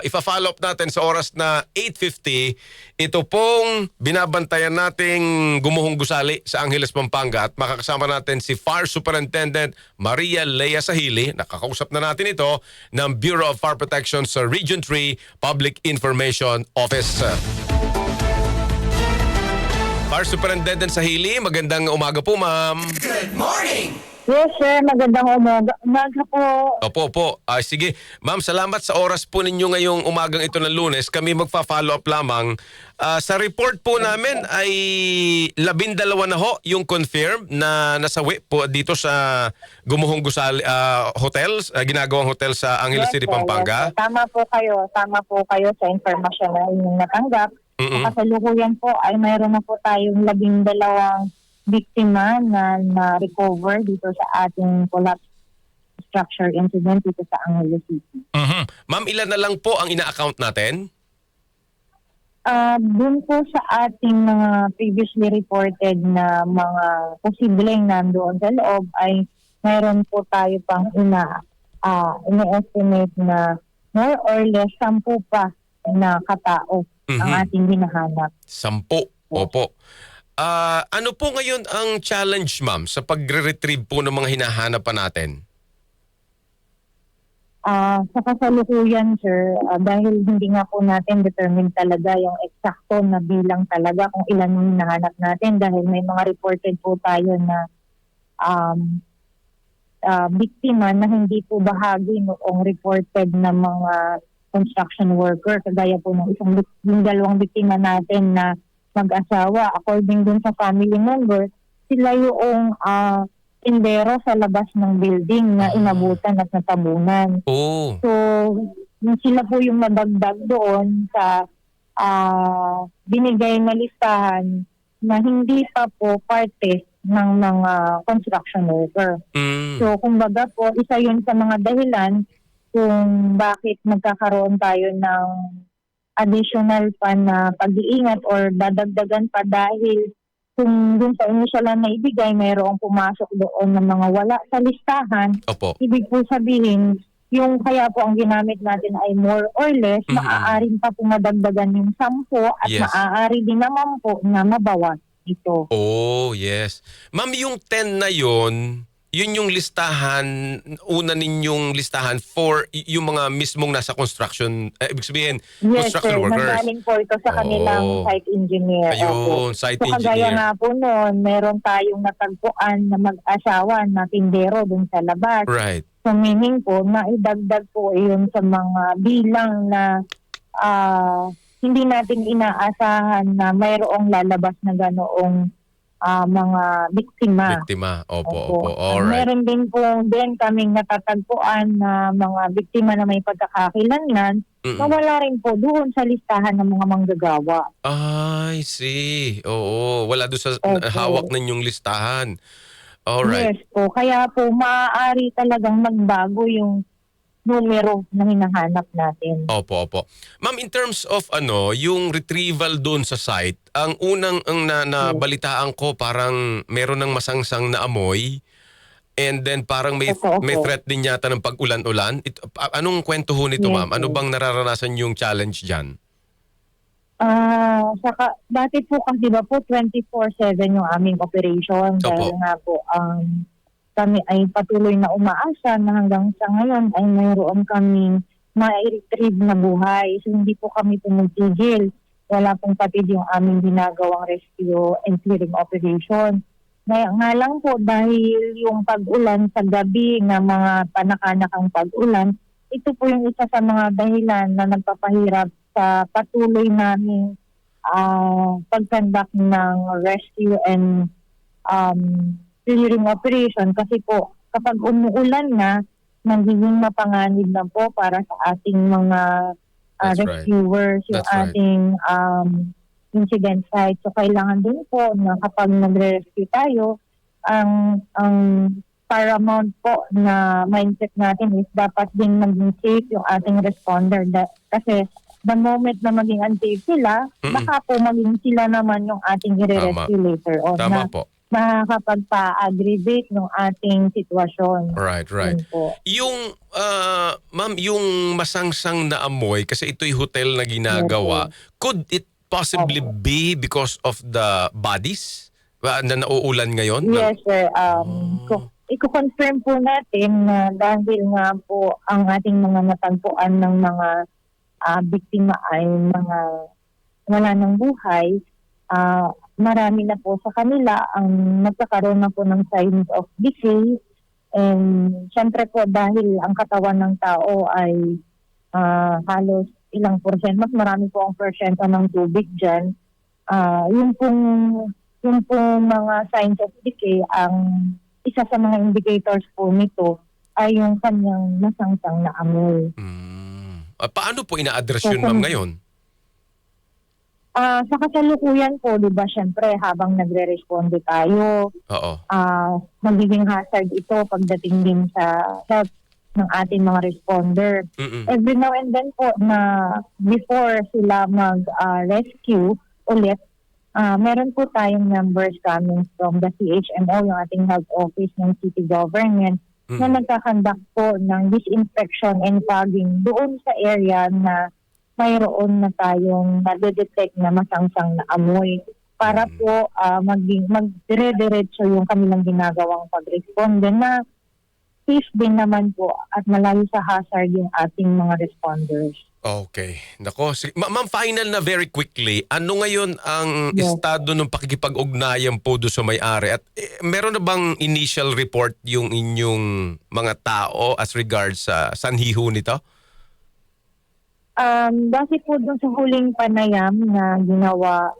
ifa-follow up natin sa oras na 8:50, ito pong binabantayan nating gumuhong gusali sa Angeles, Pampanga, at makakasama natin si Fire Superintendent Maria Lea Sahili. Nakakausap na natin ito ng Bureau of Fire Protection sa Region 3 Public Information Office. Fire Superintendent Sahili, magandang umaga po, ma'am. Good morning! Yes, sir. Magandang umaga po. Opo. Sige. Ma'am, salamat sa oras po ninyo ngayong umagang ito ng Lunes. Kami magfa-follow up lamang. Sa report po namin ay 12 na ho yung confirm na nasawi po dito sa Gumuhong Gusali Hotels, ginagawang hotel sa Angeles City, Pampanga. Yes, tama po kayo. Tama po kayo sa informasyon na inyong natanggap. Kasalukuyan po ay mayroon na po tayong 12 biktima na na-recover dito sa ating collapse structure incident dito sa Angeles City. Ma'am, ilan na lang po ang ina-account natin? Doon po sa ating mga previously reported na mga posibleng nandoon sa loob ay mayroon po tayo pang ina-estimate na more or less 10 pa na katao ang ating hinahanap. 10. Opo. Ano po ngayon ang challenge, ma'am, sa pagre-retrieve po ng mga hinahanap pa natin? Sa kasalukuyan, sir, dahil hindi nga po natin determine talaga yung eksakto na bilang talaga kung ilan yung hinahanap natin dahil may mga reported po tayo na biktima na hindi po bahagi noong reported na mga construction worker. Kagaya po ng yung 2 biktima natin na mag-asawa, according dun sa family member, sila yung tindero sa labas ng building na inabutan at natabunan. Oh. So, sila po yung nadagdag doon sa binigay na listahan na hindi pa po parte ng mga construction worker. So, kumbaga po, isa yun sa mga dahilan kung bakit magkakaroon tayo ng additional pa na pag-iingat or dadagdagan pa dahil kung dun sa initial na ibigay, mayroong pumasok doon ng mga wala sa listahan. Opo. Ibig po sabihin, yung kaya po ang ginamit natin ay more or less, maaaring pa po madagdagan yung 10 at maaari din naman po na mabawas ito. Oh, yes. Ma'am, yung 10 na yun yung listahan, una ninyong listahan for yung mga mismong nasa construction, ibig sabihin, yes, construction sir. workers. Nanggaling po ito sa kanilang site engineer. Ayun, site so, engineer. Kagaya nga po noon, meron tayong natagpuan na mag-asawa na tindero dun sa labas. Right. So meaning po, naidagdag po iyon sa mga bilang na hindi natin inaasahan na mayroong lalabas na ganoong mga biktima. Opo. Alright. Meron din po kaming natatagpuan na mga biktima na may pagkakakilanlan na wala rin po doon sa listahan ng mga manggagawa. I see. Oo, wala doon sa hawak ninyong listahan. Alright. Yes po. Kaya po maaari talagang magbago yung numero na hinahanap natin. Opo. Ma'am, in terms of yung retrieval doon sa site, ang unang nabalitaan ko parang meron ng masangsang na amoy and then parang may threat din yata ng pag-ulan-ulan. Anong kwento ho nito, ma'am? Ano bang nararanasan yung challenge dyan? Dati po kasi ba po 24/7 yung aming operation dahil nga po kami ay patuloy na umaasa na hanggang sa ngayon ay mayroon kaming ma-retrieve na buhay. So hindi po kami tumigil. Wala pong patid yung aming ginagawang rescue and clearing operation. Nga lang po dahil yung pag-ulan sa gabi na mga panakanakang pag-ulan, ito po yung isa sa mga dahilan na nagpapahirap sa patuloy naming pag-conduct ng rescue and clearing operation kasi po kapag umuulan na, magiging mapanganib na po para sa ating mga rescuers, yung ating incident site. So kailangan din po na kapag nagre-rescue tayo, ang paramount po na mindset natin is dapat din maging safe yung ating responder. Kasi the moment na maging unsafe sila, baka po maging sila naman yung ating i-rescue later on. Tama po. makakapagpa-aggravate ng ating sitwasyon. Right. Yun po. Yung, ma'am, yung masangsang na amoy, kasi ito'y hotel na ginagawa, could it possibly be because of the bodies na nauulan ngayon? Yes, sir. Iko-confirm po natin na dahil nga po ang ating mga natagpuan ng mga biktima ay mga wala ng buhay, marami na po sa kanila ang nagkakaroon na po ng signs of decay. And syempre po dahil ang katawan ng tao ay halos ilang porsyento, mas marami po ang porsyento ng tubig dyan. Yung pong mga signs of decay, ang isa sa mga indicators po nito ay yung kanyang masangsang na amoy. Paano po ina-address yun, ma'am, ngayon? Sa kasalukuyan po, di ba, syempre, habang nagre-responde tayo, Oo. magiging hazard ito pagdating din sa health ng ating mga responder. Every now and then po na before sila mag-rescue ulit, meron po tayong numbers coming from the CHMO, yung ating health office ng city government, na nagkakandak po ng disinfection and fogging doon sa area na mayroon na tayong nadedetect na masangsang na amoy para po magdire-diretso yung kanilang ginagawang pag-responde na safe din naman po at malayo sa hazard yung ating mga responders. Okay. Nako, ma'am, final na very quickly. Ano ngayon ang estado ng pakikipag-ugnayan po doon sa may-ari? At meron na bang initial report yung inyong mga tao as regards sa sanhiho nito? Base po doon sa huling panayam na ginawa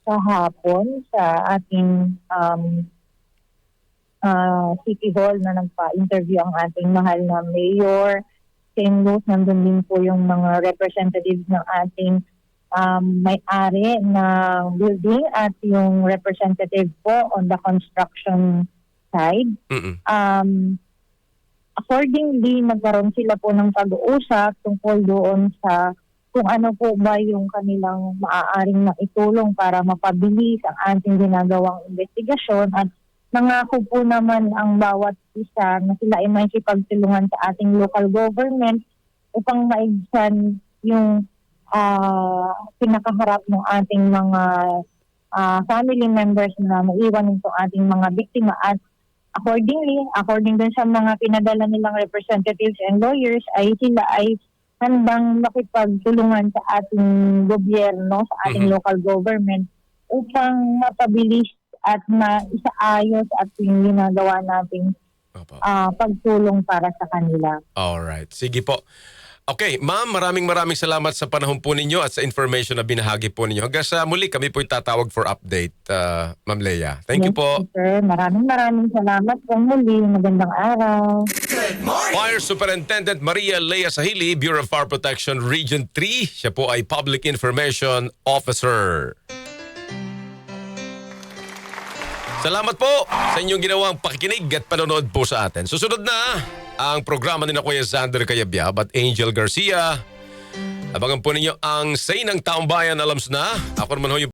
sa hapon sa ating City Hall na nagpa-interview ang ating mahal na mayor. Same goes, nandun din po yung mga representatives ng ating may-ari ng building at yung representative po on the construction side. Accordingly, nagkaroon sila po ng pag-uusap tungkol doon sa kung ano po ba yung kanilang maaaring maitulong para mapabilis ang ating ginagawang investigasyon at nangako po naman ang bawat isa na sila ay may makikipagtulungan sa ating local government upang maibsan yung pinakaharap ng ating mga family members na naiwan nitong ating mga biktima. At according din sa mga pinadala nilang representatives and lawyers, ay sila ay handang makipagtulungan sa ating gobyerno, sa ating local government upang mapabilis at maisaayos at yung ginagawa nating pagtulong para sa kanila. Alright. Sige po. Okay, ma'am, maraming salamat sa panahon po ninyo at sa information na binahagi po ninyo. Hanggang sa muli, kami po tatawag for update, Ma'am Leia. Thank you po. Sir. Maraming salamat po muli. Magandang araw. Fire Superintendent Maria Leia Sahili, Bureau of Fire Protection Region 3. Siya po ay Public Information Officer. Salamat po sa inyong ginawang pakikinig at panonood po sa atin. Susunod na ang programa ni na Kuya Xander Cayabyab at Angel Garcia. Abangan po ninyo ang Say ng Taong Bayan Alams na. Ako naman ho yung